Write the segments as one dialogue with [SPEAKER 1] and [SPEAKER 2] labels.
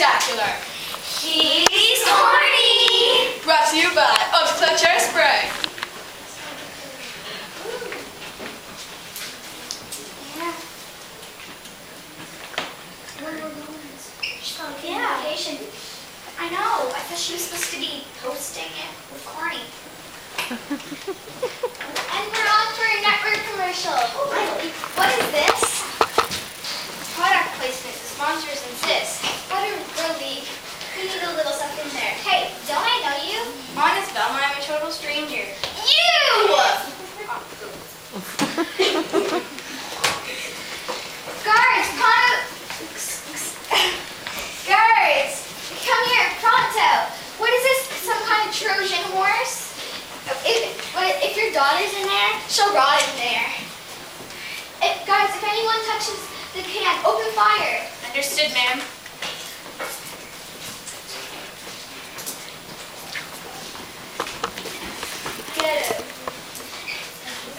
[SPEAKER 1] spectacular.
[SPEAKER 2] He's corny!
[SPEAKER 1] Brought to you by Eau de Clutch Hairspray.
[SPEAKER 2] Yeah. Vacation. I know. I thought she was supposed to be posting it with Corny. And we're on for a network commercial. What is this? Product placement. The sponsors insist. What a relief. We need a little stuff in there. Hey, don't I know you? Honest, Velma, I'm a total stranger. You! Guards, Guards, come here, pronto. What is this, some kind of Trojan horse? If your daughter's in there, she'll rot in there. Guys, if anyone touches the can, open fire.
[SPEAKER 1] Understood, ma'am.
[SPEAKER 2] Get him.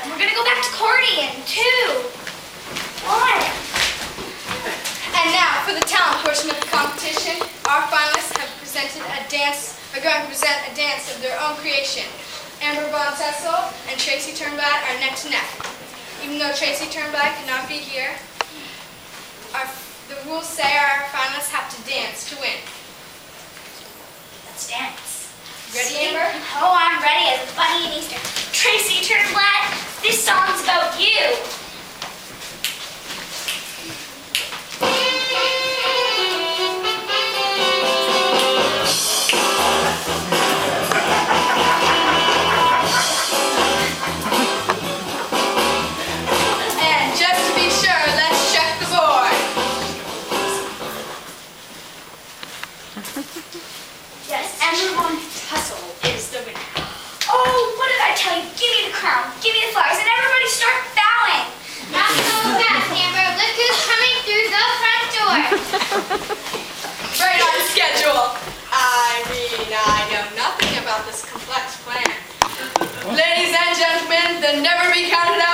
[SPEAKER 2] And we're gonna go back to Corny in 2, 1.
[SPEAKER 1] And now, for the talent portion of the competition, our finalists are going to present a dance of their own creation. Amber Von Cecil and Tracy Turnblad are neck to neck. Even though Tracy Turnblad could not be here, the rules say our finalists have to dance to win.
[SPEAKER 2] Let's dance.
[SPEAKER 1] Ready, Amber?
[SPEAKER 2] Oh, I'm ready as a bunny in Easter. Tracy Turnblad, this song's about you.
[SPEAKER 1] And just to be sure, let's check the board.
[SPEAKER 2] Yes, Amber Von Cecil is the winner. Oh, what did I tell you? Give me the crown, give me the flowers, and everybody start bowing. Not so fast, Amber. Look who's coming through the front door.
[SPEAKER 1] Right on schedule. I know nothing about this complex plan. Ladies and gentlemen, the never be counted out